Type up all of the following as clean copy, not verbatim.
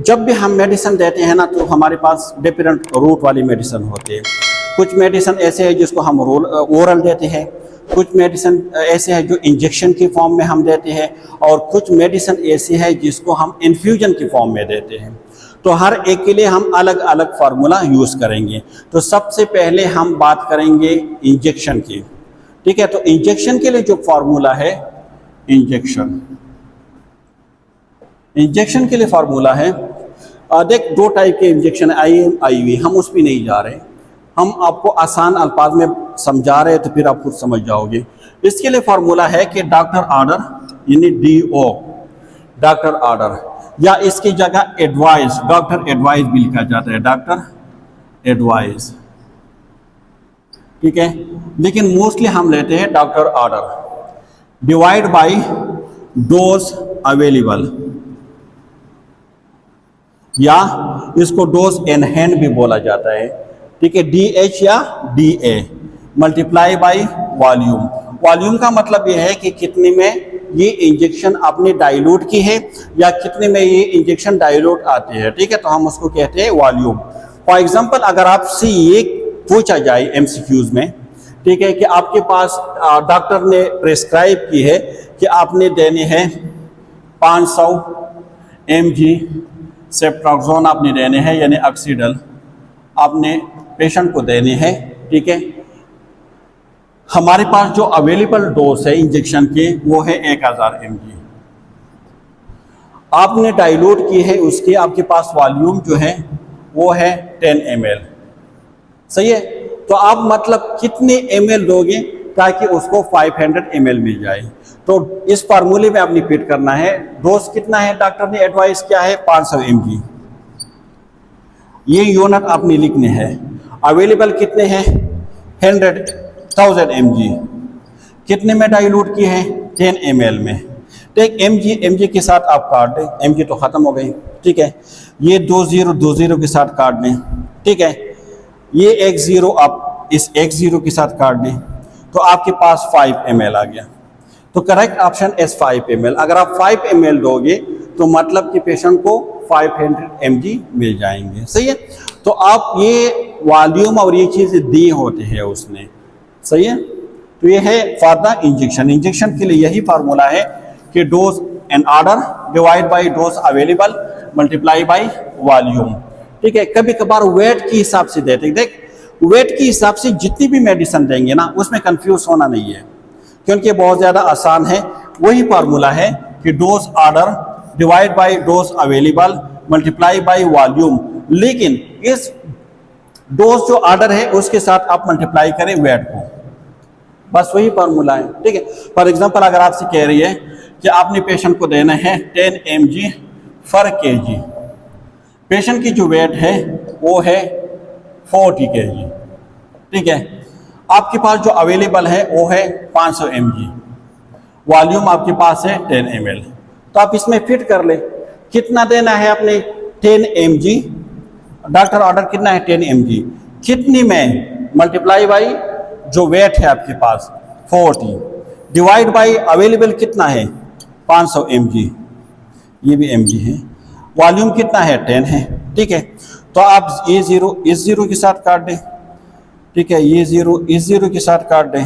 जब भी हम मेडिसिन देते हैं ना तो हमारे पास डिफरेंट रूट वाली मेडिसिन होती है। कुछ मेडिसिन ऐसे है जिसको हम ओरल देते हैं, कुछ मेडिसिन ऐसे है जो इंजेक्शन की फॉर्म में हम देते हैं, और कुछ मेडिसिन ऐसी है जिसको हम इन्फ्यूजन की फॉर्म में देते हैं। तो हर एक के लिए हम अलग अलग फार्मूला यूज़ करेंगे। तो सबसे पहले हम बात करेंगे इंजेक्शन की, ठीक है। तो इंजेक्शन के लिए जो फार्मूला है, इंजेक्शन के लिए फार्मूला है, देख दो टाइप के इंजेक्शन IM IV, हम उस पर नहीं जा रहे, हम आपको आसान अल्फाज में समझा रहे हैं तो फिर आप खुद समझ जाओगे। इसके लिए फार्मूला है कि डॉक्टर ऑर्डर यानी DO, डॉक्टर ऑर्डर, या इसकी जगह एडवाइस, डॉक्टर एडवाइस भी लिखा जाता है, डॉक्टर एडवाइस, ठीक है। लेकिन मोस्टली हम लेते हैं doctor order divide by dose available, या इसको डोज इन हैंड भी बोला जाता है, ठीक है। DH या DA multiply by volume. Volume का मतलब यह है कि कितने में ये इंजेक्शन आपने डाइल्यूट की है या कितने में ये इंजेक्शन डाइल्यूट आते हैं, ठीक है। तो हम उसको कहते हैं वॉल्यूम। फॉर एग्जांपल अगर आपसे ये पूछा जाए MCQs में, ठीक है, कि आपके पास डॉक्टर ने प्रेस्क्राइब की है कि आपने देने हैं 500 mg सेफ्ट्रॉक्सोन आपने देने हैं, यानी ऑक्सीडल आपने पेशेंट को देने हैं, ठीक है। हमारे पास जो अवेलेबल डोज है इंजेक्शन के वो है 1000 mg, आपने डाइल्यूट की है उसके, आपके पास वॉल्यूम जो है वो है 10 ml, सही है। तो आप मतलब कितने ml दोगे ताकि उसको 500 ml मिल जाए। तो इस फार्मूले में आपने फिट करना है, डोज कितना है डॉक्टर ने एडवाइस किया है 500 mg, ये यूनिट आपने लिखने हैं। अवेलेबल कितने हैं 1000 mg, कितने में डाइल्यूट की है 10 ml में। तो एक mg के साथ आप काट दें, mg तो ख़त्म हो गई, ठीक है। ये 20 के साथ काट दें, ठीक है। ये 10 आप इस 10 के साथ काट दें तो आपके पास 5 ml आ गया। तो करेक्ट ऑप्शन इज 5 ml। अगर आप 5 ml दोगे तो मतलब कि पेशेंट को 500 mg मिल जाएंगे, सही है। तो आप ये वॉल्यूम और ये चीज़ें दी होते हैं उसने, सही है। तो ये है फॉर द इंजेक्शन। इंजेक्शन के लिए यही फार्मूला है कि dose in order divide by dose available multiply by volume, ठीक है। कभी कभार वेट के हिसाब से देते हैं, देख वेट के हिसाब से जितनी भी मेडिसिन देंगे ना उसमें कंफ्यूज होना नहीं है, क्योंकि बहुत ज़्यादा आसान है। वही फार्मूला है कि dose order divide by dose available multiply by volume, लेकिन इस डोज जो ऑर्डर है उसके साथ आप मल्टीप्लाई करें वेट को, बस वही फार्मूला है, ठीक है। फॉर एग्जांपल अगर आपसे कह रही है कि आपने पेशेंट को देना है 10 mg पर kg, पेशेंट की जो वेट है वो है 40 kg, ठीक है। आपके पास जो अवेलेबल है वो है 500 mg, वॉल्यूम आपके पास है 10 ml। तो आप इसमें फिट कर ले कितना देना है आपने 10 mg, डॉक्टर ऑर्डर कितना है 10 mg, कितनी में मल्टीप्लाई बाई जो वेट है आपके पास 40 डिवाइड बाई अवेलेबल कितना है 500 mg, ये भी mg है, वॉल्यूम कितना है 10 है, ठीक है। तो आप ये 0 इस 0 के साथ काट दें, ठीक है, ये 0 इस 0 के साथ काट दें,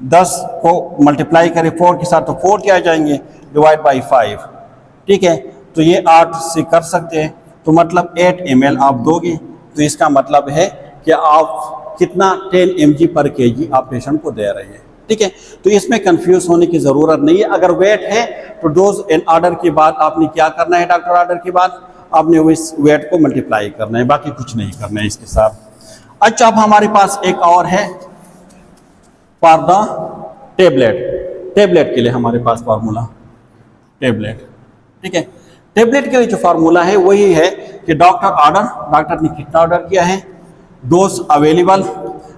10 को मल्टीप्लाई करें 4 के साथ तो 4 क्या आ जाएंगे डिवाइड बाई 5, ठीक है। तो ये 8 से कर सकते हैं, तो मतलब 8 ml आप दोगे, तो इसका मतलब है कि आप कितना 10 mg पर kg आप पेशेंट को दे रहे हैं, ठीक है। तो इसमें कंफ्यूज होने की ज़रूरत नहीं है। अगर वेट है तो डोज एंड ऑर्डर के बाद आपने क्या करना है, डॉक्टर ऑर्डर के बाद आपने इस वेट को मल्टीप्लाई करना है, बाकी कुछ नहीं करना है इसके साथ। अच्छा, अब हमारे पास एक और है फॉर द टेबलेट। टेबलेट के लिए हमारे पास फार्मूला टेबलेट, ठीक है। टेबलेट के लिए जो फार्मूला है वही है कि डॉक्टर ऑर्डर, डॉक्टर ने कितना ऑर्डर किया है, dose available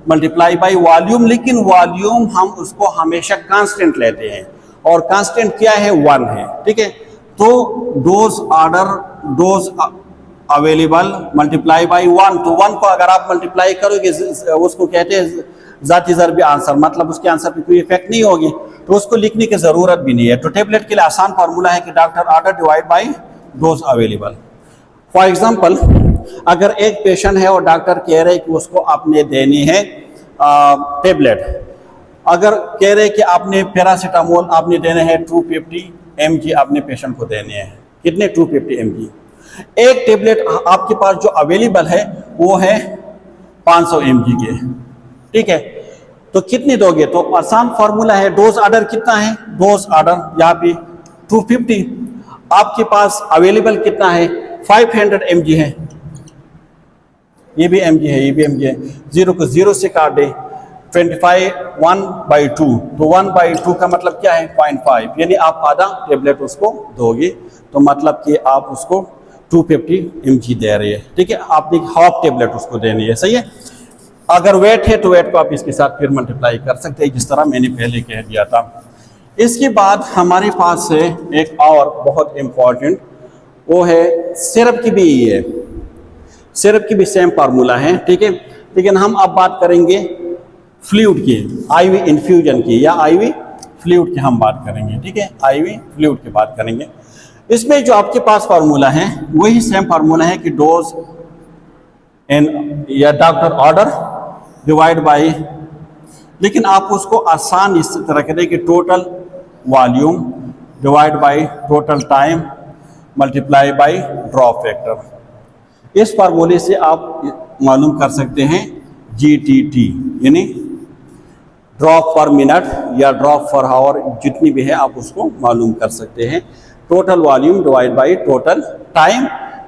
multiply by volume, लेकिन वॉल्यूम हम उसको हमेशा कांस्टेंट लेते हैं और कांस्टेंट क्या है 1 है, ठीक है। तो dose order dose available multiply bye 1, तो 1 को अगर आप मल्टीप्लाई करोगे उसको कहते हैं जाती ज़रबी आंसर, मतलब उसके आंसर पे कोई इफेक्ट नहीं होगी, तो उसको लिखने की ज़रूरत भी नहीं है। तो टेबलेट के लिए आसान फार्मूला है कि doctor order divide by dose available. For example, अगर एक पेशेंट है और डॉक्टर कह रहे हैं कि उसको आपने देनी है टेबलेट, अगर कह रहे हैं कि आपने पैरासीटामोल आपने देने हैं 250 mg आपने पेशेंट को देने हैं, कितने 250 mg। एक टेबलेट आपके पास जो अवेलेबल है वो है 500 mg के, ठीक है, तो कितनी दोगे? तो आसान फार्मूला है, डोज ऑर्डर कितना है, डोज ऑर्डर यहाँ पे 250, आपके पास अवेलेबल कितना है 500 mg है, ये भी mg है, ये भी mg है, 0 को 0 से काट दे, 25 1/2, तो 1/2 का मतलब क्या है 0.5, यानी आप आधा टेबलेट उसको दोगे, तो मतलब कि आप उसको 250 mg दे रहे हैं, ठीक है, आपने हाफ टेबलेट उसको देनी है, सही है। अगर वेट है तो वेट को आप इसके साथ फिर मल्टीप्लाई कर सकते हैं, जिस तरह मैंने पहले कह दिया था। इसके बाद हमारे पास है एक और बहुत इम्पॉर्टेंट, वो है सिरप की भी है, सिरप की भी सेम फार्मूला है, ठीक है, लेकिन हम अब बात करेंगे फ्लूइड की, आईवी इन्फ्यूजन की या आईवी फ्लूइड की हम बात करेंगे, ठीक है, आईवी फ्लूइड की बात करेंगे। इसमें जो आपके पास फार्मूला है वही सेम फार्मूला है कि डोज इन या डॉक्टर ऑर्डर डिवाइड बाय, लेकिन आप उसको आसान इस तरह करें कि total volume divide by total time multiply by drop factor. इस फार्मूले से आप मालूम कर सकते हैं GTT, यानी ड्रॉप पर मिनट या ड्रॉप पर आवर, जितनी भी है आप उसको मालूम कर सकते हैं। Total volume divide by total time,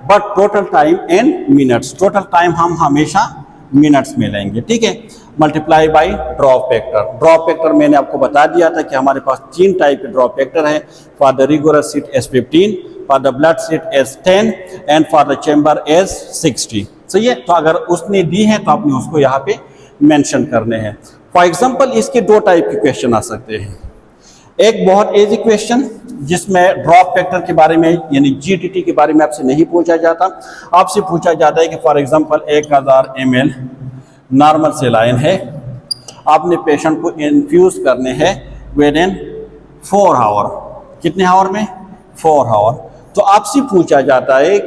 but total time in minutes, total time हम हमेशा मिनट्स में लेंगे, ठीक है, multiply by drop factor. Drop factor मैंने आपको बता दिया था कि हमारे पास 3 टाइप के ड्रॉप फैक्टर है, for the rigorous seat S15, for the blood seat S10 and for the chamber S60, सही है। तो अगर उसने दी है तो आपने उसको यहाँ पे मेंशन करने हैं। फॉर एग्जांपल, इसके 2 टाइप के क्वेश्चन आ सकते हैं। एक बहुत इजी क्वेश्चन जिसमें ड्रॉप फैक्टर के बारे में यानी GTT के बारे में आपसे नहीं पूछा जाता, आपसे पूछा जाता है कि for example 1000 ml normal saline है, आपने पेशेंट को इन्फ्यूज करने हैं विद इन 4 आवर, कितने आवर में 4 आवर, तो आपसे पूछा जाता है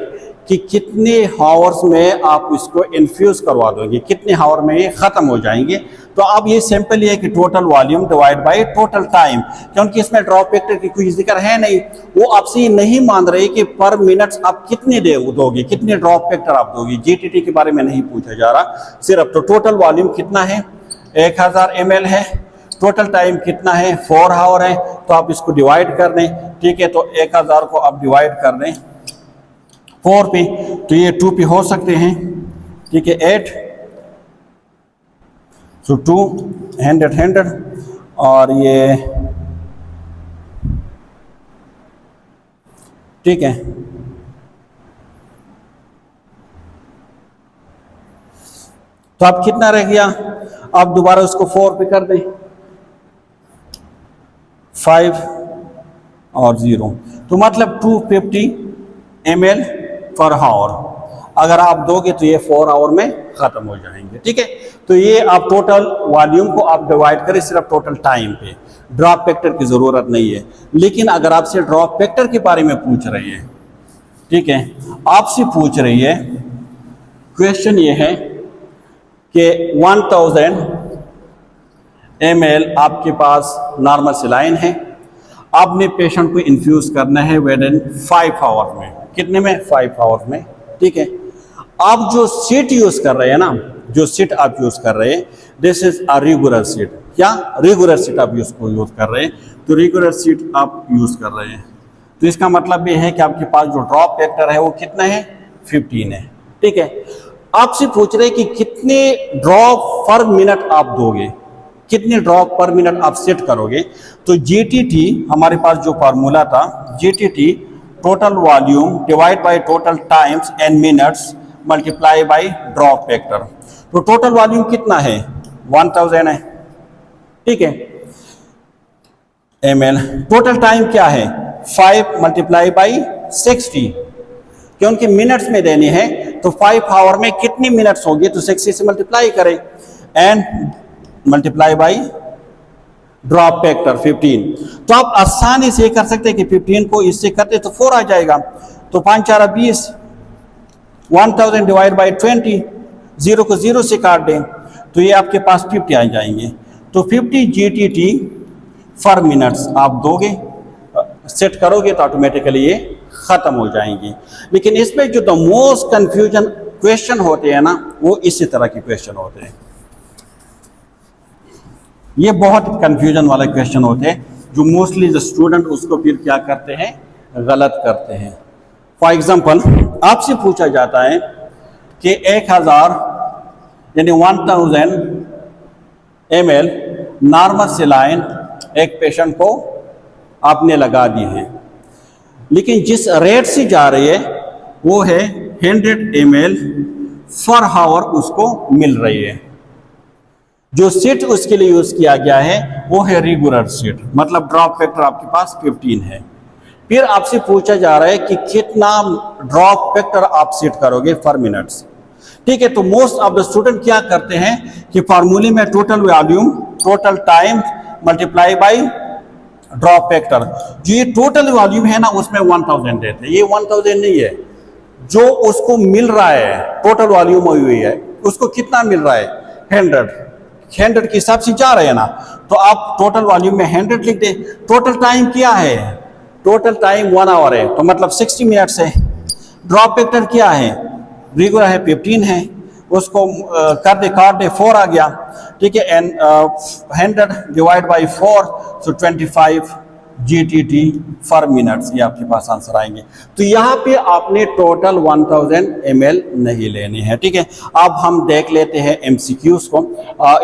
कि कितने हावर्स में आप इसको इन्फ्यूज करवा दोगे, कितने हावर में ये ख़त्म हो जाएंगे। तो अब ये सिंपल ये है कि total volume divide by total time, क्योंकि इसमें ड्रॉप फैक्टर की कोई जिक्र है नहीं, वो आपसे नहीं मान रहे कि पर मिनट आप कितने दोगे, कितने ड्रॉप फैक्टर आप दोगे, GTT के बारे में नहीं पूछा जा रहा सिर्फ। तो टोटल वॉल्यूम कितना है 1000 ml है, टोटल टाइम कितना है 4 आवर है, तो आप इसको डिवाइड कर दें, ठीक है, तो 1000 को आप डिवाइड कर दें 4 पे, तो ये 2 पे हो सकते हैं, ठीक है, 8, सो 200 और ये, ठीक है, तो अब कितना रह गया, अब दोबारा उसको 4 पे कर दें, 5 और 0, तो मतलब 250 ml पर आवर अगर आप दोगे तो ये 4 आवर में खत्म हो जाएंगे, ठीक है। तो ये आप टोटल वॉल्यूम को आप डिवाइड करें सिर्फ टोटल टाइम पे, ड्रॉप फैक्टर की जरूरत नहीं है। लेकिन अगर आपसे ड्रॉप फैक्टर के बारे में पूछ रही है, ठीक है, आपसे पूछ रही है, क्वेश्चन ये है कि 1000 ml आपके पास नॉर्मल सेलाइन है, आपने पेशेंट को इन्फ्यूज करना है विद इन 5 आवर में, कितने में 5 आवर में, ठीक है। आप जो सीट यूज कर रहे हैं ना, जो सीट आप यूज कर रहे हैं, this is a regular seat, क्या रेगुलर सीट आप यूज कर रहे हैं, तो रेगुलर सीट आप यूज कर रहे हैं, तो इसका मतलब ये है कि आपके पास जो ड्रॉप फैक्टर है वो कितना है 15 है, ठीक है। आपसे पूछ रहे हैं कि कितने ड्रॉप पर मिनट आप दोगे, कितने ड्रॉप पर मिनट आप सेट करोगे, तो GTT हमारे पास जो फार्मूला था, GTT total volume divide by total times and minutes multiply by drop factor. तो टोटल वॉल्यूम कितना है 1000 है, ठीक है, ml, टोटल टाइम क्या है 5 मल्टीप्लाई बाय 60, क्योंकि मिनट्स में देने हैं, तो 5 आवर में कितनी मिनट्स होगी, तो 60 से मल्टीप्लाई करें and multiply by drop factor 15। तो आप आसानी से कर सकते हैं कि 15 को इससे करते तो 4 आ जाएगा, तो 5 4 20, 1000 डिवाइड बाई 20, 0 को 0 से काट दें तो ये आपके पास 50 आ जाएंगे। तो 50 GTT पर मिनट्स आप दोगे, सेट करोगे तो ऑटोमेटिकली ये ख़त्म हो जाएंगी। लेकिन इसमें जो द मोस्ट कन्फ्यूजन क्वेश्चन होते हैं ना, वो इसी तरह के क्वेश्चन होते हैं। ये बहुत कंफ्यूजन वाले क्वेश्चन होते हैं जो मोस्टली जो स्टूडेंट उसको फिर क्या करते हैं, गलत करते हैं। फॉर एग्जांपल आपसे पूछा जाता है कि 1000 यानी 1000 ml नॉर्मल सेलाइन एक पेशेंट को आपने लगा दी है, लेकिन जिस रेट से जा रही है वो है 100 ml पर हावर उसको मिल रही है। जो सीट उसके लिए यूज किया गया है वो है रेगुलर सीट, मतलब ड्रॉप फैक्टर आपके पास 15 है। फिर आपसे पूछा जा रहा है कि कितना ड्रॉप फैक्टर आप सेट करोगे पर मिनट्स। ठीक है, तो मोस्ट ऑफ द स्टूडेंट क्या करते हैं कि फार्मूले में total volume total time multiply by drop factor, जो ये टोटल वॉल्यूम है ना उसमें 1000 देते हैं। ये 1000 नहीं है, जो उसको मिल रहा है टोटल वॉल्यूम हुई है उसको कितना मिल रहा है 100 के हिसाब से जा रहे हैं ना, तो आप टोटल वॉल्यूम में 100 लिख दें। टोटल टाइम क्या है, टोटल टाइम 1 आवर है तो मतलब 60 मिनट्स है। ड्रॉप फैक्टर क्या है, रेगुलर है 15 है, उसको कर दे काट दे 4 आ गया। ठीक है, and 100 divide by 4 so 25 GTT पर मिनट्स, ये आपके पास आंसर आएंगे। तो यहाँ पे आपने टोटल 1000 ml नहीं लेने हैं। ठीक है, अब हम देख लेते हैं MCQs को।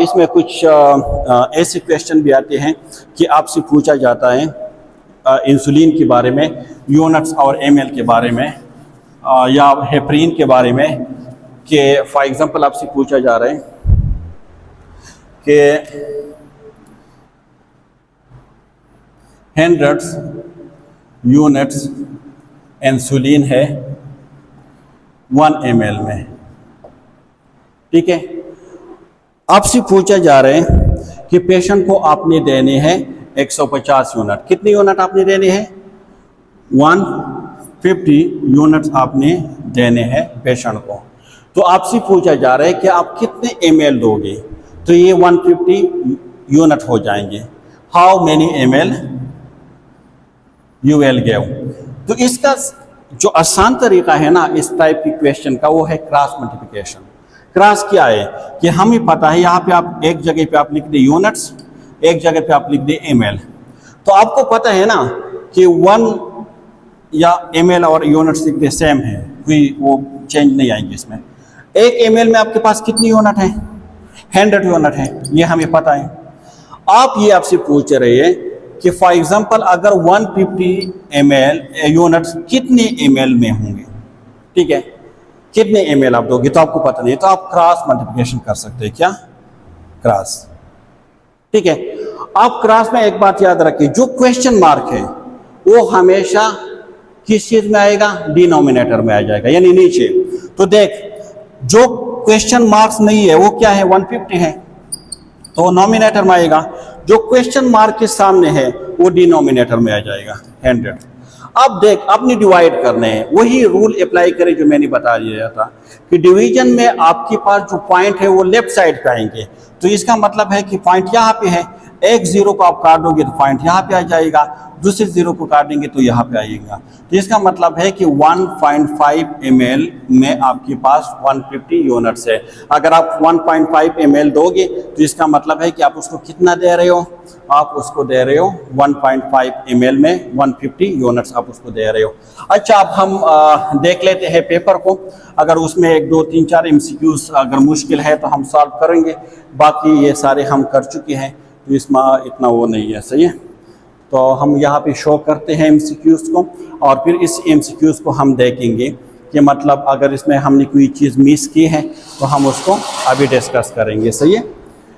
इसमें कुछ ऐसे क्वेश्चन भी आते हैं कि आपसे पूछा जाता है इंसुलिन के बारे में, यूनिट्स और ml के बारे में, या हेपरिन के बारे में, कि फॉर एग्जांपल आपसे पूछा जा रहा है कि 100 यूनिट्स इंसुलिन है 1 ml में। ठीक है, आपसे पूछा जा रहा है कि पेशेंट को आपने देने हैं 150 यूनिट। कितने यूनिट आपने देने हैं, 150 यूनिट्स आपने देने हैं पेशेंट को। तो आपसे पूछा जा रहा है कि आप कितने ml दोगे, तो ये 150 यूनिट हो जाएंगे। How many ml you will give. तो इसका जो आसान तरीका है ना इस टाइप की क्वेश्चन का, वो है क्रॉस मल्टीप्लिकेशन। क्रॉस क्या है कि हमें पता है यहाँ पे आप एक जगह पे आप लिख दे यूनिट्स, एक जगह पे आप लिख दे ml, तो आपको पता है ना कि 1 या ml और यूनिट्स लिख दे सेम है, कोई वो चेंज नहीं आएंगे इसमें। 1 ml में आपके पास कितनी यूनिट है, 100 यूनिट है, ये हमें पता है। आप ये आपसे पूछ रहे हैं कि फॉर एग्जांपल अगर 150 ml यूनिट्स कितने ml में होंगे। ठीक है, कितने ml आप दोगे तो आपको पता नहीं, तो आप क्रॉस मल्टीप्लिकेशन कर सकते हैं। क्या, क्रॉस। ठीक है, आप क्रॉस में एक बात याद रखिए, जो क्वेश्चन मार्क है वो हमेशा किस चीज में आएगा, डिनोमिनेटर में आ जाएगा, यानी नीचे। तो देख, जो क्वेश्चन मार्क्स नहीं है वो क्या है, 150 है, तो नॉमिनेटर में आएगा। जो क्वेश्चन मार्क के सामने है वो डिनोमिनेटर में आ जाएगा 100। अब देख, अपनी डिवाइड करने हैं, वही रूल अप्लाई करें जो मैंने बता दिया था कि डिवीजन में आपके पास जो पॉइंट है वो लेफ्ट साइड पे आएंगे। तो इसका मतलब है कि पॉइंट यहाँ पे है, एक 0 को आप काट दोगे तो पॉइंट यहाँ पे आ जाएगा, दूसरे 0 को काटेंगे तो यहाँ पे आएगा। तो इसका मतलब है कि 1.5 ml में आपके पास 150 यूनिट्स है। अगर आप 1.5 ml दोगे तो इसका मतलब है कि आप उसको कितना दे रहे हो, आप उसको दे रहे हो 1.5 ml में 150 यूनिट्स आप उसको दे रहे हो। अच्छा, अब हम देख लेते हैं पेपर को। अगर उसमें 1 2 3 4 MCQs अगर मुश्किल है तो हम सॉल्व करेंगे, बाकी ये सारे हम कर चुके हैं तो इसमें इतना वो नहीं है। सही है, तो हम यहाँ पे शो करते हैं MCQs को, और फिर इस MCQs को हम देखेंगे कि मतलब अगर इसमें हमने कोई चीज़ मिस की है तो हम उसको अभी डिस्कस करेंगे। सही है,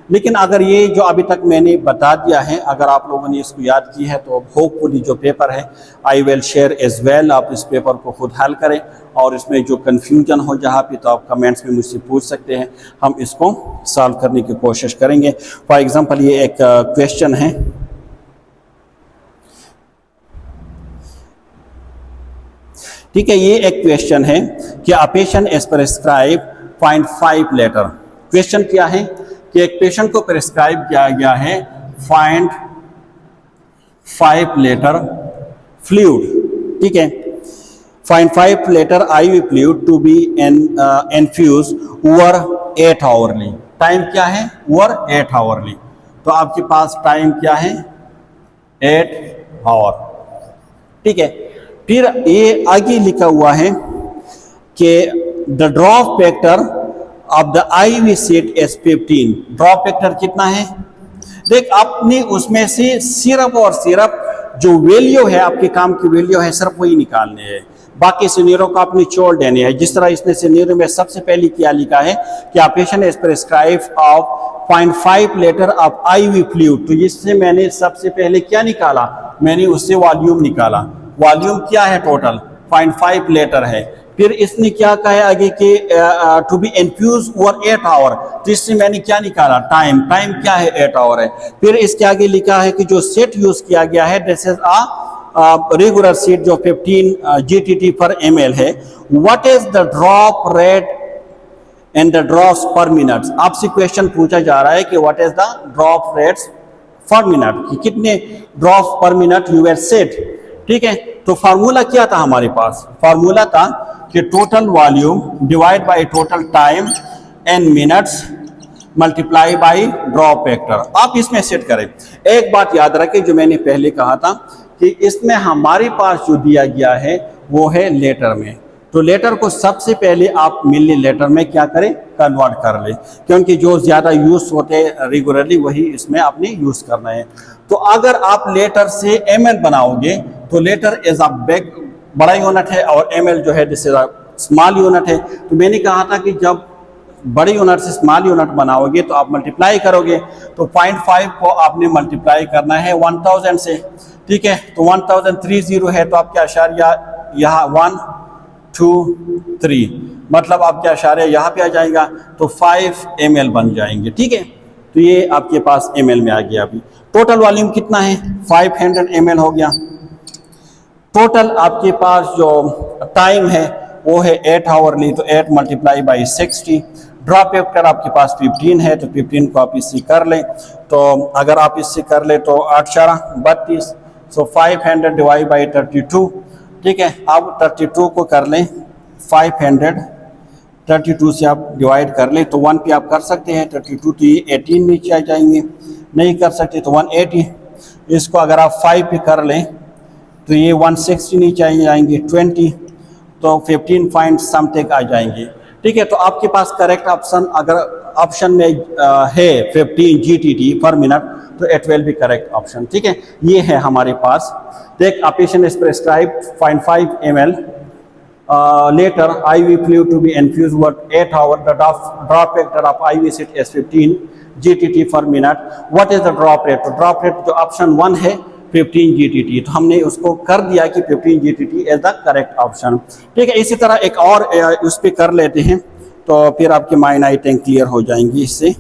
लेकिन अगर ये जो अभी तक मैंने बता दिया है अगर आप लोगों ने इसको याद की है तो होपफुली जो पेपर है I will share as well, आप इस पेपर को खुद हल करें, और इसमें जो कन्फ्यूजन हो जहाँ पे तो आप कमेंट्स में मुझसे पूछ सकते हैं, हम इसको सॉल्व करने की कोशिश करेंगे। फॉर एग्जांपल ये एक क्वेश्चन है, ठीक है, ये एक क्वेश्चन है कि a patient is prescribe 0.5 litre. Question क्या है कि एक पेशेंट को प्रिस्क्राइब किया गया है 0.5 लीटर फ्लूइड, ठीक है, 0.5 litre IV fluid to be infuse over 8 hourly. Time क्या है? Over 8 hourly. तो आपके पास टाइम क्या है? 8 आवर, ठीक है। फिर ये आगे लिखा हुआ है कि the drop factor of the IV seat is 15। Drop factor कितना है? देख, आपने उसमें से सिर्फ और सिर्फ जो वैल्यू है, आपके काम की वैल्यू है, सिर्फ वही निकालने हैं, बाकी सिनेरियो को आपने छोड़ देने हैं। जिस तरह इसने सिनेरियो में सबसे पहले क्या लिखा है कि a patient is prescribe of 0.5 litre of IV fluid, तो इससे मैंने सबसे पहले क्या निकाला? मैंने उससे वॉल्यूम निकाला। वॉल्यूम क्या है? टोटल 0.5 लीटर है। फिर इसने क्या कहा है आगे कि to be infuse over 8 hour, तो इससे मैंने क्या निकाला? टाइम। टाइम क्या है? 8 आवर है। फिर इसके आगे लिखा है कि जो सेट यूज किया गया है दिस इज रेगुलर सीट जो 15 GTT पर ml है। What is the drop rate and the drops पर मिनट? आपसे क्वेश्चन पूछा जा रहा है कि what is the drop rates पर मिनट, कि कितने ड्रॉप्स पर मिनट यू हैव सेट, ठीक है। तो फार्मूला क्या था हमारे पास? फार्मूला था कि total volume divide by total time in minutes multiply by drop factor. आप इसमें सेट करें। एक बात याद रखें जो मैंने पहले कहा था कि इसमें हमारे पास जो दिया गया है वो है लीटर में, तो लीटर को सबसे पहले आप मिली लीटर में क्या करें? कन्वर्ट कर ले, क्योंकि जो ज़्यादा यूज़ होते हैं रेगुलरली वही इसमें आपने यूज़ करना है। तो अगर आप लीटर से ml बनाओगे तो लीटर इज अ बिग बड़ा यूनिट है और ml जो है जिससे स्मॉल यूनिट है। तो मैंने कहा था कि जब बड़ी यूनिट से स्मॉल यूनिट बनाओगे तो आप मल्टीप्लाई करोगे, तो 0.5 को आपने मल्टीप्लाई करना है 1000 से, ठीक है। तो 1030 है, तो आपके आशारिया यहाँ 1 2 3, मतलब आपके आशारिया यहाँ पे आ जाएगा, तो 5 ml बन जाएंगे, ठीक है। तो ये आपके पास ml में आ गया। अभी टोटल वॉल्यूम कितना है? 500 ml हो गया। टोटल आपके पास जो टाइम है वो है 8 आवरली, तो 8 मल्टीप्लाई बाई 60। ड्रॉप फैक्टर आपके पास 15 है, तो 15 को आप इससे कर लें, तो अगर आप इससे कर लें तो 8 4 32, सो 500 डिवाइड बाई 32, ठीक है। अब 32 को कर लें 532 से आप डिवाइड कर लें तो 1 पे आप कर सकते हैं 32, तो ये 18 नीचे आ जाएंगे। नहीं कर सकते तो 180, इसको अगर आप 5 पे कर लें तो ये 160 नीचे आ जाएंगे 20, तो 15 पॉइंट समथिंग आ जाएंगे, ठीक है। तो आपके पास करेक्ट ऑप्शन अगर ऑप्शन में है 15 GTT पर मिनट, तो it will B correct option, ठीक है। ये है हमारे पास। देख, a patient is prescribe 0.5 ml later IV fluid to be infused over 8 hours. The drop factor of IV set is 15 GTT per minute. What is the drop rate? तो drop rate जो option 1 है 15 GTT, तो हमने उसको कर दिया कि 15 GTT is the correct option, ठीक है। इसी तरह एक और उस पर कर लेते हैं, तो फिर आपके माइंड आई थिंक क्लियर हो जाएंगी इससे।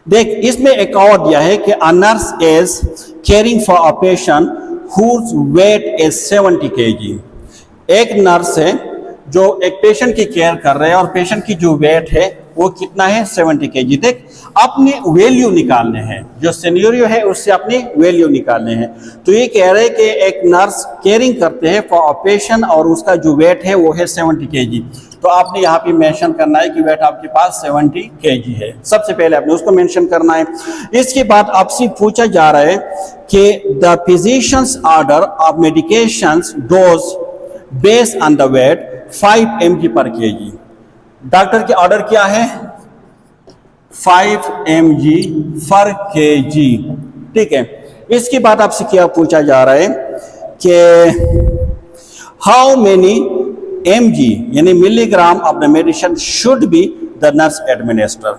देख, इसमें एक और दिया है कि a nurse is caring for a patient whose weight is 70 kg। एक नर्स है जो एक पेशेंट की केयर कर रहे हैं और पेशेंट की जो वेट है वो कितना है? 70 kg। देख, अपनी वैल्यू निकालने हैं, जो सिनेरियो है उससे अपनी वैल्यू निकालने हैं। तो ये कह रहे हैं कि एक नर्स केयरिंग करते हैं फॉर अ पेशेंट और उसका जो वेट है वो है 70 kg। तो आपने यहाँ पे मेंशन करना है कि वेट आपके पास 70 kg है, सबसे पहले आपने उसको मेंशन करना है। इसके बाद आपसे पूछा जा रहा है कि the physicians order of medications dose based on the weight 5 mg पर kg। डॉक्टर के ऑर्डर क्या है? 5 mg पर kg, ठीक है। इसके बाद आपसे क्या पूछा जा रहा है कि हाउ मेनी mg यानी milligram of the medicine should be the nurse administer.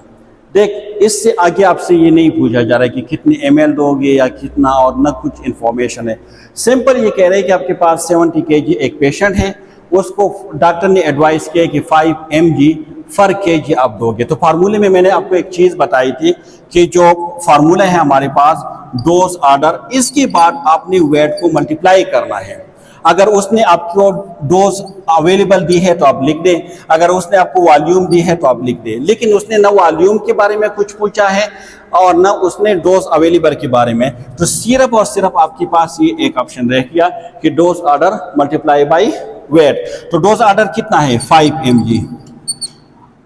देख, इससे आगे आपसे ये नहीं पूछा जा रहा है कि कितने ml दोगे या कितना, और न कुछ इंफॉर्मेशन है। सिंपल ये कह रहे हैं कि आपके पास 70 kg एक पेशेंट है, उसको डॉक्टर ने एडवाइस किया कि 5 mg पर kg आप दोगे। तो फार्मूले में मैंने आपको एक चीज़ बताई थी कि जो फार्मूला है हमारे पास डोज ऑर्डर, इसके बाद आपने वेट को मल्टीप्लाई करना है। अगर उसने आपको डोज अवेलेबल दी है तो आप लिख दें, अगर उसने आपको वॉल्यूम दी है तो आप लिख दें। लेकिन उसने ना वॉल्यूम के बारे में कुछ पूछा है और ना उसने डोज अवेलेबल के बारे में, तो सिर्फ और सिर्फ आपके पास ये एक ऑप्शन रह गया कि dose order multiply by wait. तो डोज ऑर्डर कितना है 5 mg,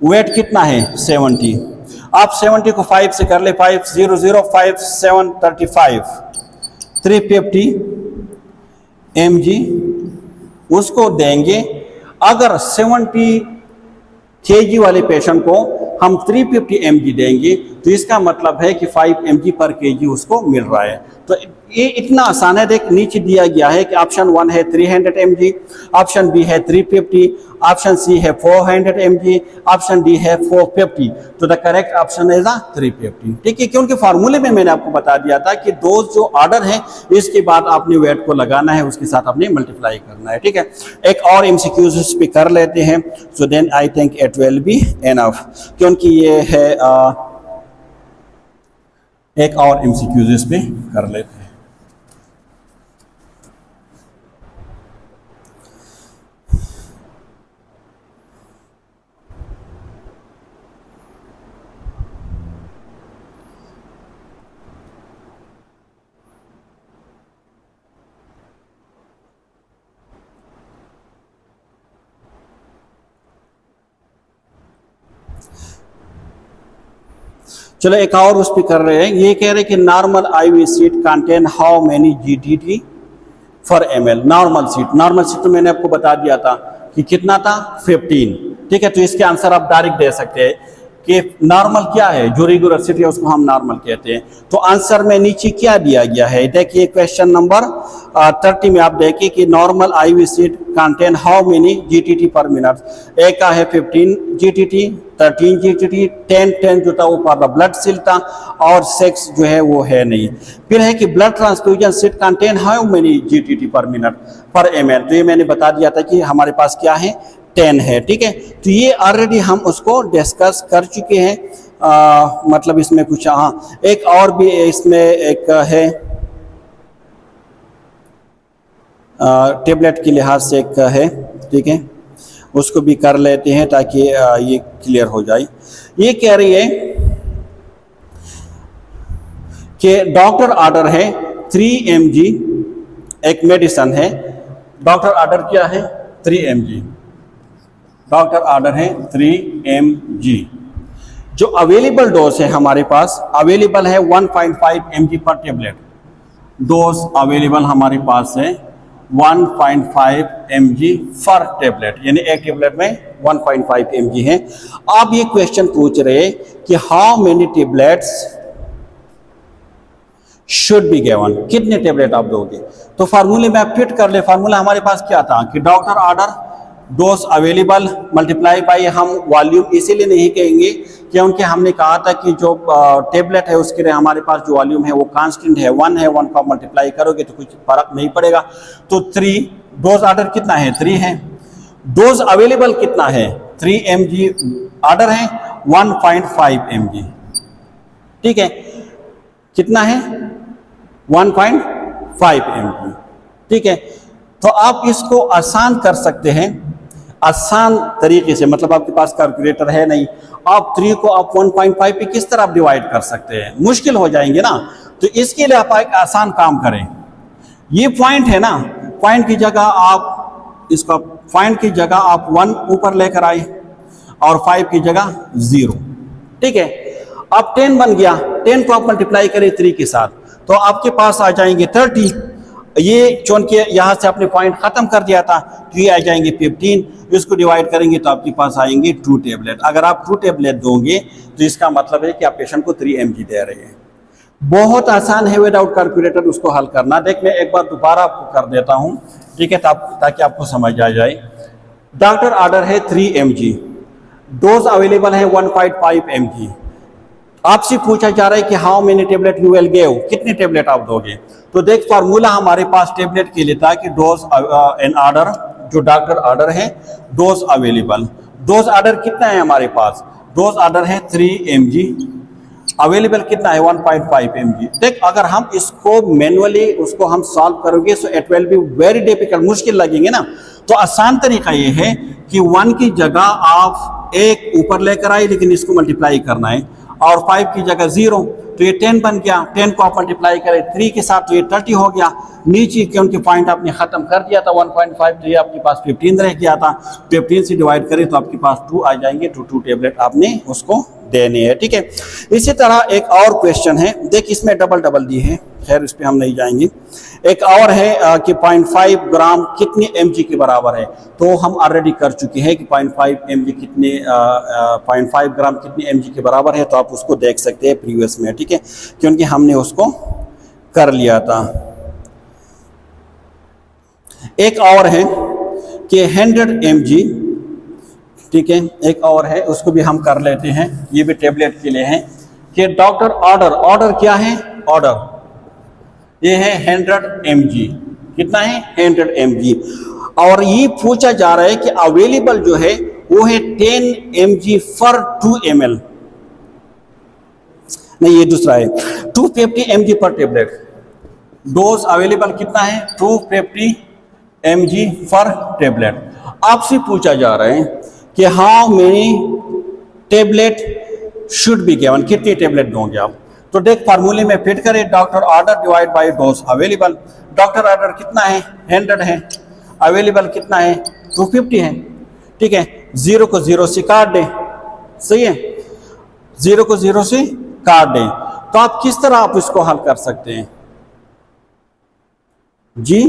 वेट कितना है 70। आप 70 को 5 से कर ले, 5 0 0 5 7 35 350 mg उसको देंगे। अगर 70 kg वाले पेशेंट को हम 350 mg देंगे तो इसका मतलब है कि 5 mg पर kg उसको मिल रहा है। तो ये इतना आसान है। देख नीचे दिया गया है कि ऑप्शन 1 है 300 mg, ऑप्शन बी है 350, ऑप्शन सी है 400 mg, ऑप्शन डी है 450। तो द करेक्ट ऑप्शन इज 350। ठीक है, क्योंकि फार्मूले में मैंने आपको बता दिया था कि डोज जो ऑर्डर है इसके बाद आपने वेट को लगाना है, उसके साथ आपने मल्टीप्लाई करना है। ठीक है, एक और एमसीक्यूज इस पे कर लेते हैं। So then I think it will be enough, क्योंकि ये है एक और एमसीक्यूज इस पे कर लेते हैं। चलो एक और उस पर कर रहे हैं। ये कह रहे हैं कि normal IV seat contain how many GTT for ml। Normal seat तो मैंने आपको बता दिया था कि कितना था 15। ठीक है, तो इसके आंसर आप डायरेक्ट दे सकते हैं कि नॉर्मल क्या है, जो रेगुलर सीट है उसको हम नॉर्मल कहते हैं। तो आंसर में नीचे क्या दिया गया है, देखिए क्वेश्चन नंबर 30 में आप देखिए कि normal IV seat contain how many GTT पर मिनट। एक का है 15 GTT, 13 GTT, 10 जो था वो पर ब्लड सेल था और 6 जो है वो है नहीं। फिर है कि blood transfusion seat contain how many GTT पर मिनट पर ml। तो ये मैंने बता दिया था कि हमारे पास क्या है 10 है। ठीक है, तो ये ऑलरेडी हम उसको डिस्कस कर चुके हैं। मतलब इसमें कुछ एक और भी इसमें एक है टेबलेट के लिहाज से एक है। ठीक है, उसको भी कर लेते हैं ताकि ये क्लियर हो जाए। ये कह रही है कि डॉक्टर ऑर्डर है 3 mg, एक मेडिसिन है। डॉक्टर ऑर्डर क्या है 3 mg, डॉक्टर ऑर्डर है 3 mg। जो अवेलेबल डोज है हमारे पास अवेलेबल है 1.5 mg पर टेबलेट। डोज अवेलेबल हमारे पास है 1.5 mg फॉर टेबलेट, यानी एक टेबलेट में 1.5 mg है। आप ये क्वेश्चन पूछ रहे हैं कि how many tablets should be given, कितने टेबलेट आप दोगे। तो फार्मूले में आप फिट कर ले। फार्मूला हमारे पास क्या था कि doctor order dose available multiply by, हम वॉल्यूम इसीलिए नहीं कहेंगे क्योंकि हमने कहा था कि जो टेबलेट है उसके लिए हमारे पास जो वॉल्यूम है वो कांस्टेंट है, 1 है। 1 को मल्टीप्लाई करोगे तो कुछ फर्क नहीं पड़ेगा। तो 3 डोज ऑर्डर कितना है 3 है। डोज अवेलेबल कितना है 3 mg ऑर्डर है 1.5 mg। ठीक है, कितना है 1.5 mg। ठीक है, तो आप इसको आसान कर सकते हैं आसान तरीके से। मतलब आपके पास कैलकुलेटर है नहीं, आप 3 को आप 1.5 पे किस तरह आप डिवाइड कर सकते हैं, मुश्किल हो जाएंगे ना। तो इसके लिए आप एक आसान काम करें। ये पॉइंट है ना, पॉइंट की जगह आप इसका पॉइंट की जगह आप 1 ऊपर लेकर आए और 5 की जगह 0। ठीक है, अब 10 बन गया, 10 को आप मल्टीप्लाई करें 3 के साथ तो आपके पास आ जाएंगे 30। ये चूंकि यहाँ से आपने पॉइंट खत्म कर दिया था तो ये आ जाएंगे 15। इसको डिवाइड करेंगे तो आपके पास आएंगे 2 टेबलेट। अगर आप 2 टेबलेट दोगे तो इसका मतलब है कि आप पेशेंट को 3 mg दे रहे हैं। बहुत आसान है विदाउट कैलकुलेटर उसको हल करना। देख मैं एक बार दोबारा आपको कर देता हूँ। ठीक है, ताकि आपको समझ आ जाए। डॉक्टर ऑर्डर है 3 mg, डोज अवेलेबल है 1.5 mg। आपसे पूछा जा रहा है कि how many tablet you will give, कितने टेबलेट आप दोगे। तो देख फार्मूला हमारे पास टेबलेट के लिए था कि डोज एन ऑर्डर, जो डॉक्टर ऑर्डर है डोज अवेलेबल। डोज ऑर्डर कितना है हमारे पास, डोज ऑर्डर है 3 mg। अवेलेबल कितना है 1.5 mg। देख अगर हम इसको मैनुअली उसको हम सॉल्व करोगे so it will be very difficult, मुश्किल लगेंगे ना। तो आसान तरीका ये है कि 1 की जगह आप एक ऊपर लेकर आए लेकिन इसको मल्टीप्लाई करना है, और 5 की जगह 0 तो ये 10 बन गया, 10 को आप मल्टीप्लाई करें 3 के साथ तो ये 30 हो गया। नीचे क्योंकि पॉइंट आपने खत्म कर दिया था 1.5 तो ये आपके पास 15 रह गया था, 15 से डिवाइड करें तो आपके पास 2 आ जाएंगे, 2 टेबलेट आपने उसको देने हैं, ठीक है। इसी तरह एक और क्वेश्चन है, देख इसमें डबल डबल दी है, खैर इस पे हम नहीं जाएंगे। एक और है कि 0.5 ग्राम कितने mg के बराबर है, तो हम ऑलरेडी कर चुके हैं कि 0.5 mg कितने 0.5 ग्राम कितने mg के बराबर है, तो आप उसको देख सकते हैं प्रीवियस में, ठीक है, क्योंकि हमने उसको कर लिया था। एक और है कि 100 mg, ठीक है, एक और है उसको भी हम कर लेते हैं, ये भी टेबलेट के लिए है कि डॉक्टर ऑर्डर क्या है, ऑर्डर ये है 100 mg, कितना है 100 mg, और ये पूछा जा रहा है कि अवेलेबल जो है वो है 10 mg फॉर 2 ml, नहीं ये दूसरा है 250 mg पर टेबलेट। डोज अवेलेबल कितना है 250 mg फॉर टेबलेट। आपसे पूछा जा रहा है कि how many tablet should be given, कितनी टेबलेट दोगे आप। तो देख फार्मूले में फिट करें, doctor order divide by dose available. Doctor order कितना है 100 है, अवेलेबल कितना है 250 है, ठीक है। 0 को 0 से काट दें, सही है, 0 को 0 से काट दें। तो आप किस तरह आप इसको हल कर सकते हैं जी,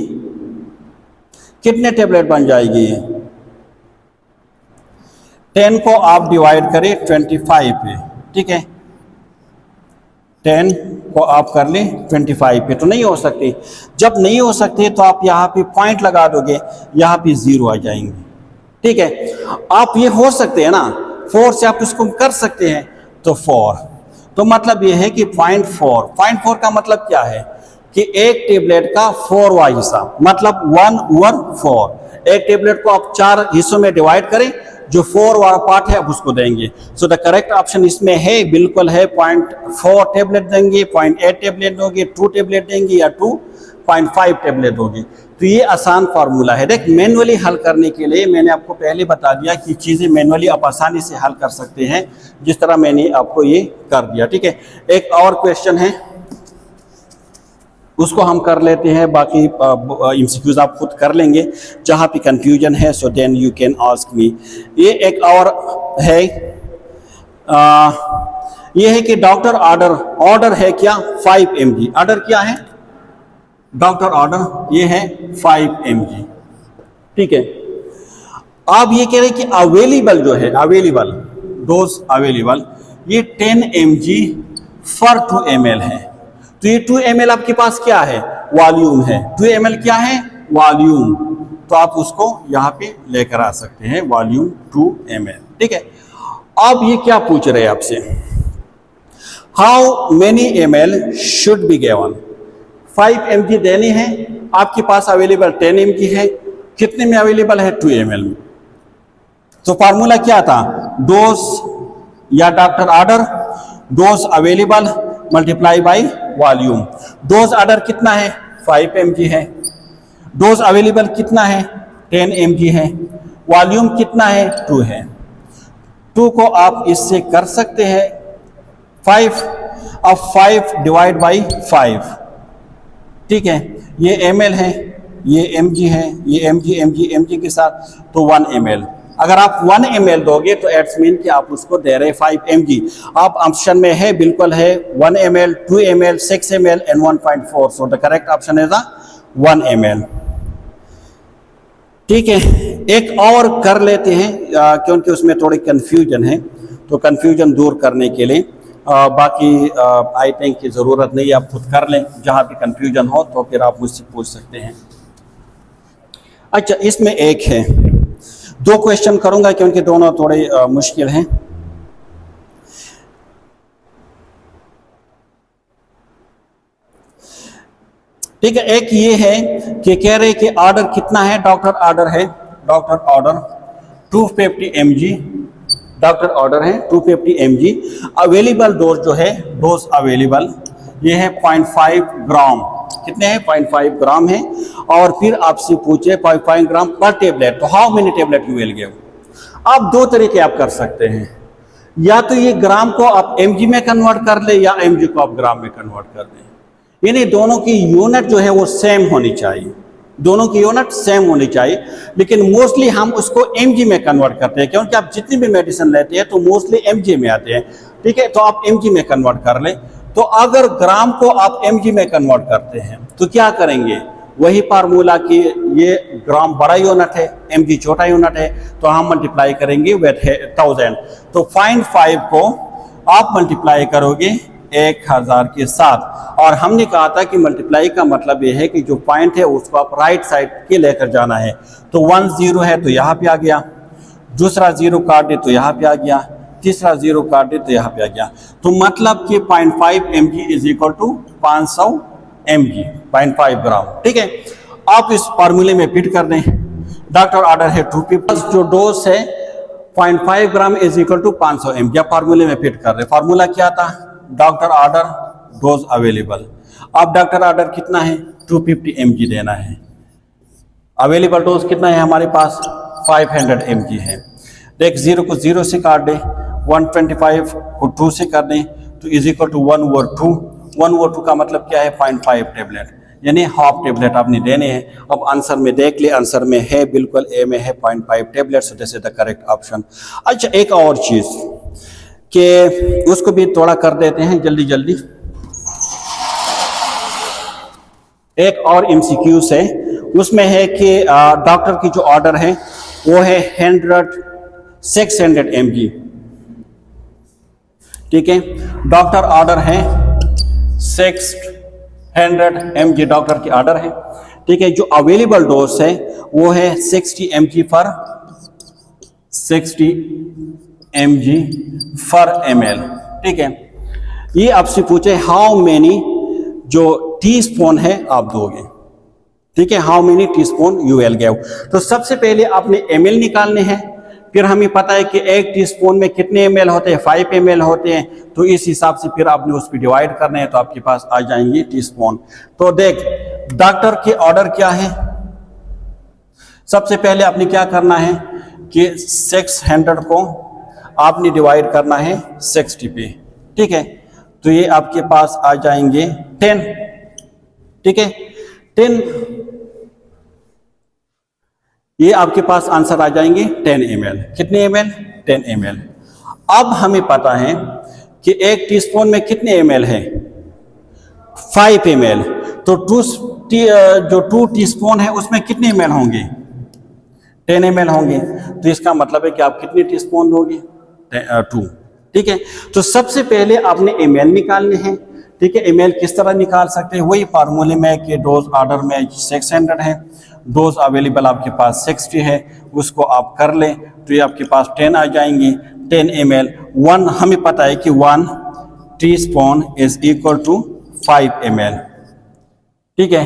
कितने टेबलेट बन जाएगी, 10 को आप डिवाइड करें 25 पे, ठीक है, 10 को आप कर लें 25 पे, तो नहीं हो सकती। जब नहीं हो सकते तो आप यहाँ पे पॉइंट लगा दोगे, यहाँ पे 0 आ जाएंगे, ठीक है। आप ये हो सकते हैं ना 4 से आप इसको कर सकते हैं, तो 4, तो मतलब ये है कि 0.4 का मतलब क्या है कि एक टेबलेट का 4वां हिस्सा, मतलब 1/4। एक टेबलेट को आप 4 हिस्सों में डिवाइड करें, जो 4 वाला पार्ट है आप उसको देंगे। सो द करेक्ट ऑप्शन इसमें है, बिल्कुल है 0.4 टेबलेट देंगे, 0.8 टेबलेट दोगे, 2 टेबलेट देंगे या 2.5 टेबलेट दोगे। तो ये आसान फार्मूला है। देख मैनुअली हल करने के लिए मैंने आपको पहले बता दिया कि चीज़ें मैनुअली आप आसानी से हल कर सकते हैं, जिस तरह मैंने आपको ये कर दिया, ठीक है। एक और क्वेश्चन है उसको हम कर लेते हैं, बाकी एमसीक्यूज आप खुद कर लेंगे, जहाँ पे कंफ्यूजन है so then you can ask me. ये एक और है, ये है कि डॉक्टर ऑर्डर है क्या 5 mg, ऑर्डर क्या है डॉक्टर ऑर्डर, ये है 5 mg, ठीक है। आप ये कह रहे हैं कि अवेलेबल जो है, अवेलेबल डोज अवेलेबल ये 10 mg फॉर 2 ml है। तो ये 2 ml आपके पास क्या है, वॉल्यूम है। 2 ml क्या है, वॉल्यूम, तो आप उसको यहाँ पे लेकर आ सकते हैं, वॉल्यूम 2 ml, ठीक है। अब ये क्या पूछ रहे हैं आपसे, how many ml should be given. 5 mg देने हैं, आपके पास अवेलेबल 10 mg है, कितने में अवेलेबल है 2 ml में। तो फार्मूला क्या था, डोज या doctor order, dose available multiply by volume. Dose order कितना है 5 mg है, डोज अवेलेबल कितना है 10 mg है, वॉल्यूम कितना है 2 है। 2 को आप इससे कर सकते हैं 5, अब 5 डिवाइड बाई 5, ठीक है। ये ml है, ये mg है, ये mg के साथ तो 1 ml। अगर आप 1 ml दोगे तो एट्स मीन कि आप उसको दे रहे 5 mg। आप ऑप्शन में है, बिल्कुल है 1 ml, 2 ml, 6 ml and 1.4। So the correct option is 1 ml, ठीक है। एक और कर लेते हैं क्योंकि उसमें थोड़ी कंफ्यूजन है, तो कंफ्यूजन दूर करने के लिए बाकी आई थिंक की ज़रूरत नहीं, आप खुद कर लें, जहाँ भी कंफ्यूजन हो तो फिर आप मुझसे पूछ सकते हैं। अच्छा, इसमें एक है, 2 क्वेश्चन करूंगा क्योंकि दोनों थोड़े मुश्किल हैं। ठीक है, एक ये है कि कह रहे कि ऑर्डर कितना है, डॉक्टर ऑर्डर है, doctor order 250 mg doctor order है 250 mg। अवेलेबल डोज जो है, डोज अवेलेबल ये है 0.5 ग्राम। कितने हैं? 0.5 ग्राम है। और फिर आपसे पूछे 0.5 ग्राम पर टेबलेट, तो how many tablet you will give. आप दो तरीके आप कर सकते हैं, या तो ये ग्राम को आप mg में कन्वर्ट कर ले या mg को आप ग्राम में कन्वर्ट कर दें। यानी दोनों की यूनिट जो है वो सेम होनी चाहिए, दोनों की यूनिट सेम होनी चाहिए। लेकिन मोस्टली हम उसको mg में कन्वर्ट करते हैं, क्योंकि आप जितनी भी मेडिसिन लेते हैं तो मोस्टली mg में आते हैं। ठीक है, तो आप mg में कन्वर्ट कर लें। तो अगर ग्राम को आप mg में कन्वर्ट करते हैं तो क्या करेंगे, वही फार्मूला कि ये ग्राम बड़ा यूनिट है, mg छोटा यूनिट है, तो हम मल्टीप्लाई करेंगे विद 1000। तो 0.5 को आप मल्टीप्लाई करोगे 1000 के साथ। और हमने कहा था कि मल्टीप्लाई का मतलब ये है कि जो पॉइंट है उसको आप राइट साइड के लेकर जाना है। तो 1 0 है तो यहाँ पे आ गया, दूसरा 0 काट दे तो यहाँ पे आ गया, तीसरा 0 काट दे तो यहाँ पे आ गया। तो मतलब कि 0.5 mg is equal to 500 mg, 0.5 gram. ठीक है, आप इस फार्मूले में फिट कर दें। डॉक्टर ऑर्डर है 250, जो डोज है 0.5 gram is equal to 500 mg। आप फार्मूले में फिट कर रहे। फार्मूला क्या था? Doctor order dose available. अब डॉक्टर ऑर्डर कितना है? 250 mg देना है। अवेलेबल डोज कितना है हमारे पास? 500 mg है। देख 0 को 0 से काट दे, 125 को 2 से कर दें तो इज इक्वल टू 1/2। 1/2 का मतलब क्या है? 0.5 टेबलेट, यानी हाफ टेबलेट आपने देने हैं। अब आंसर में देख ले, आंसर में है बिल्कुल ए में है 0.5 tablet, so this is the correct option. अच्छा, एक और चीज कि उसको भी थोड़ा कर देते हैं जल्दी जल्दी। एक और MCQ है, उसमें है कि डॉक्टर की जो ऑर्डर है वो है 600 mg। ठीक है, डॉक्टर ऑर्डर है 600 mg, डॉक्टर की ऑर्डर है। ठीक है, जो अवेलेबल डोज है वो है 60 mg for 60 mg for ml। ठीक है, ये आपसे पूछे हाउ मेनी जो टीस्पून है आप दोगे। ठीक है, how many teaspoon you will give. तो सबसे पहले आपने ml निकालने हैं, फिर हमें पता है कि 1 टीस्पून में कितने ml होते हैं? 5 ml होते हैं। तो इस हिसाब से फिर आपने उस पर डिवाइड करना है, तो आपके पास आ जाएंगे टीस्पून। तो देख, डॉक्टर के ऑर्डर क्या है? सबसे पहले आपने क्या करना है कि 600 को आपने डिवाइड करना है 60 पे। ठीक है, तो ये आपके पास आ जाएंगे 10। ठीक है, 10, ये आपके पास आंसर आ जाएंगे 10 ml। कितने ml? 10 ml। अब हमें पता है कि 1 टीस्पून में कितने ml है? 5 ml। तो जो 2 टीस्पून है उसमें कितने ml होंगे? 10 ml होंगे। तो इसका मतलब है कि आप कितने टीस्पून दोगे? 2। ठीक है, तो सबसे पहले आपने ml निकालने हैं। ठीक है, ml किस तरह निकाल सकते हैं? वही फार्मूले में कि डोज ऑर्डर में 600 है, डोज अवेलेबल आपके पास 60 है, उसको आप कर लें तो ये आपके पास 10 आ जाएंगे। 10 ml, 1 हमें पता है कि 1 teaspoon is equal to 5 ml। ठीक है,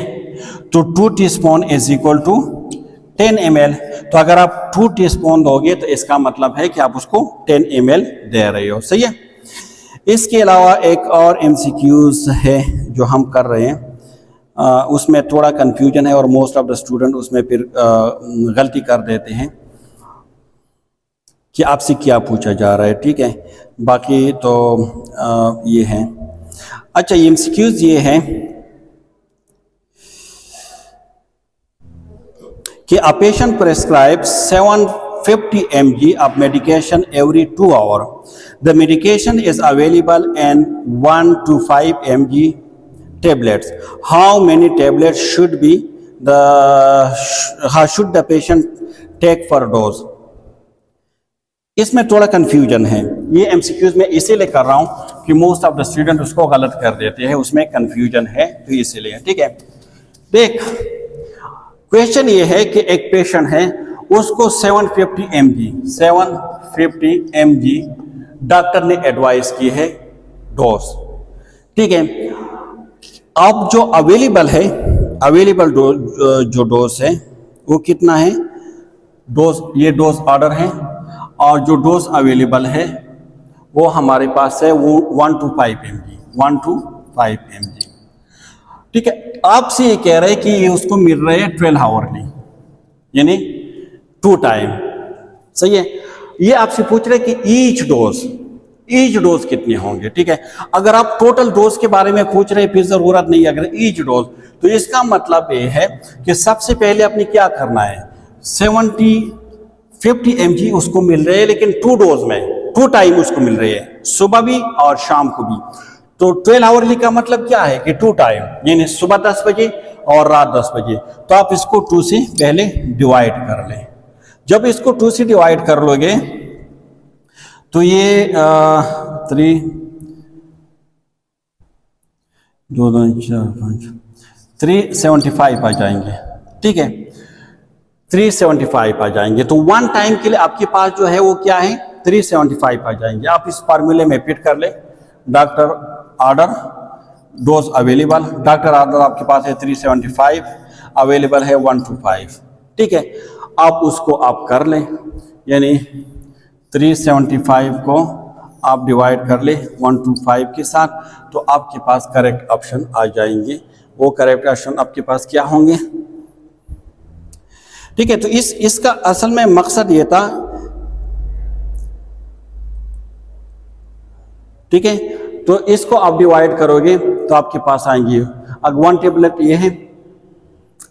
तो 2 teaspoon is equal to 10 ml। तो अगर आप 2 टीस्पून दोगे तो इसका मतलब है कि आप उसको 10 ml दे रहे हो। सही है। इसके अलावा एक और MCQs है जो हम कर रहे हैं, उसमें थोड़ा कन्फ्यूजन है और मोस्ट ऑफ द स्टूडेंट उसमें फिर गलती कर देते हैं कि आपसे क्या पूछा जा रहा है। ठीक है, बाकी तो ये है। अच्छा, MCQs ये है कि a patient prescribes 750 mg of medication every 2 hours. The medication is available in 1 to 5 mg tablets. How many tablets should the patient take per dose? इसमें थोड़ा कंफ्यूजन है। ये MCQs में इसीलिए कर रहा हूँ कि मोस्ट ऑफ द स्टूडेंट उसको गलत कर देते हैं, उसमें कंफ्यूजन है, तो इसीलिए। ठीक है, देख, क्वेश्चन ये है कि एक पेशेंट है, उसको 750 mg डॉक्टर ने एडवाइस की है डोज। ठीक है, अब जो अवेलेबल है, अवेलेबल डोज जो डोज है वो कितना है? डोज, ये डोज ऑर्डर है और जो डोज अवेलेबल है वो हमारे पास है वो 1 to 5 mg, 1 to 5 mg। ठीक है, आपसे ये कह रहे हैं कि ये उसको मिल रहे हैं 12 आवरली, यानी 2 टाइम। सही है, ये आपसे पूछ रहे हैं कि ईच डोज कितने होंगे। ठीक है, अगर आप टोटल डोज के बारे में पूछ रहे हैं फिर जरूरत नहीं है, अगर ईच डोज तो इसका मतलब ये है कि सबसे पहले आपने क्या करना है, 50 mg उसको मिल रहे हैं, लेकिन 2 डोज में 2 टाइम उसको मिल रहे हैं, सुबह भी और शाम को भी। तो 12 आवरली का मतलब क्या है कि 2 टाइम, यानी सुबह 10 बजे और रात 10 बजे। तो आप इसको 2 से पहले डिवाइड कर लें। जब इसको 2 से डिवाइड कर लोगे तो ये 3 2 2 4 5 375 आ जाएंगे। ठीक है, 375 आ जाएंगे। तो 1 टाइम के लिए आपके पास जो है वो क्या है, 375 आ जाएंगे। आप इस फार्मूले में फिट कर ले, doctor order dose available, doctor order आपके पास है 375, अवेलेबल है 1 to 5। ठीक है, आप उसको आप कर लें, यानी 375 को आप डिवाइड कर ले 1 to 5 के साथ, तो आपके पास करेक्ट ऑप्शन आ जाएंगे। वो करेक्ट ऑप्शन आपके पास क्या होंगे। ठीक है, तो इसका असल में मकसद ये था। ठीक है, तो इसको आप डिवाइड करोगे तो आपके पास आएंगे, अगर 1 टेबलेट ये है,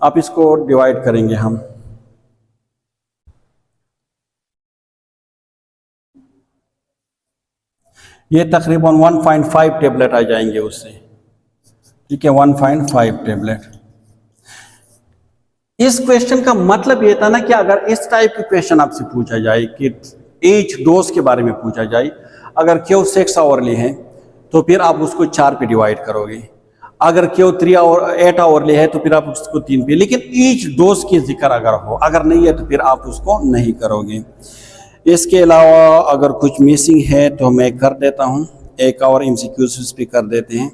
आप इसको डिवाइड करेंगे हम, ये तकरीबन 1.5 टेबलेट आ जाएंगे उससे। ठीक है, 1.5 टेबलेट। इस क्वेश्चन का मतलब ये था ना कि अगर इस टाइप की क्वेश्चन आपसे पूछा जाए कि ईच डोज के बारे में पूछा जाए, अगर क्यों 6 आवरली है तो फिर आप उसको 4 पे डिवाइड करोगे, अगर क्यों 8 आवरली है तो फिर आप उसको 3 पे, लेकिन ईच डोज की जिक्र अगर हो, अगर नहीं है तो फिर आप उसको नहीं करोगे। इसके अलावा अगर कुछ मिसिंग है तो मैं कर देता हूं, एक और एमसीक्यूज पे कर देते हैं।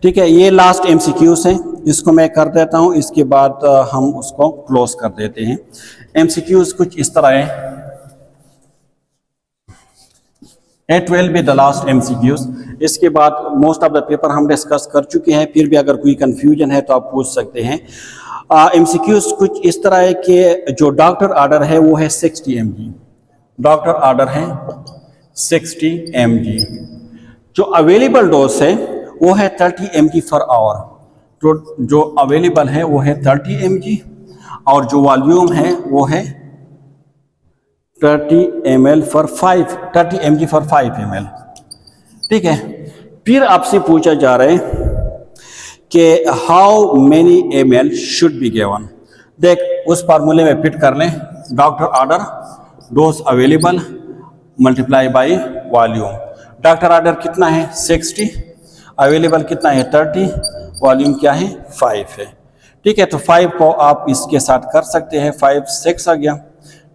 ठीक है, ये लास्ट एमसीक्यूज है, इसको मैं कर देता हूं, इसके बाद हम उसको क्लोज कर देते हैं। एमसीक्यूज कुछ इस तरह है। A12 भी द लास्ट एमसीक्यूज। इसके बाद मोस्ट ऑफ द पेपर हम डिस्कस कर चुके हैं, फिर भी अगर कोई कंफ्यूजन है तो आप पूछ सकते हैं। एमसीक्यूज कुछ इस तरह है कि जो डॉक्टर ऑर्डर है वो है 60 mg, डॉक्टर ऑर्डर है 60 mg। जो अवेलेबल डोज है वो है 30 mg फॉर आवर, तो जो अवेलेबल है वो है 30 mg, और जो वॉल्यूम है वो है 30 ml for 30 mg for 5 ml। ठीक है, फिर आपसे पूछा जा रहा है कि how many ml should be given. देख, उस फार्मूले में फिट कर लें, doctor order dose available multiply by volume. Doctor order कितना है 60, अवेलेबल कितना है 30, वॉल्यूम क्या है 5 है। ठीक है, तो 5 को आप इसके साथ कर सकते हैं, 5 6 आ गया।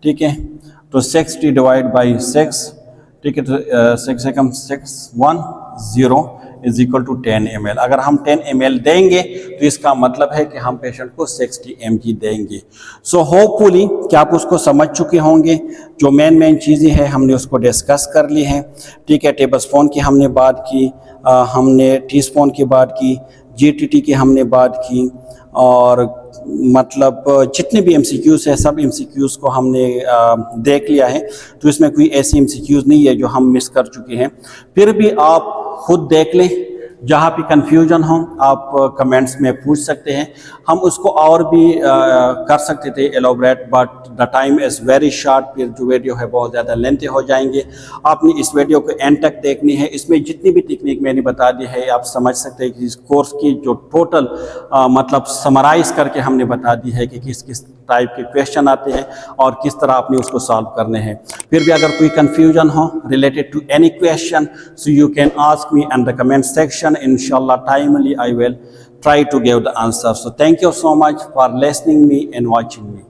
ठीक है, तो 60 डिवाइड बाई 6, ठीक है, तो 6 से कम 6 1 0 इज इक्वल टू 10 ml। अगर हम 10 ml देंगे तो इसका मतलब है कि हम पेशेंट को 60 mg देंगे। सो होपफुली कि आप उसको समझ चुके होंगे, जो मेन चीज़ें हैं हमने उसको डिस्कस कर ली हैं। ठीक है, टेबल स्पून की हमने बात की, हमने टीस्पून की बात की, GTT की हमने बात की, और मतलब जितने भी MCQs है सब MCQs को हमने देख लिया है। तो इसमें कोई ऐसी MCQs नहीं है जो हम मिस कर चुके हैं। फिर भी आप खुद देख लें, जहाँ भी कंफ्यूजन हो आप कमेंट्स में पूछ सकते हैं, हम उसको और भी कर सकते थे elaborate, but the time is very short, फिर जो वीडियो है बहुत ज़्यादा लेंथी हो जाएंगे। आपने इस वीडियो को एंड तक देखनी है, इसमें जितनी भी टेक्निक मैंने बता दी है आप समझ सकते हैं कि इस कोर्स की जो टोटल मतलब समराइज़ करके हमने बता दी है कि किस किस टाइप के क्वेश्चन आते हैं और किस तरह आपने उसको सॉल्व करने हैं। फिर भी अगर कोई कंफ्यूजन हो related to any question, so you can ask me in the comment section. Inshallah timely I will try to give the answer. So thank you so much for listening me and watching me.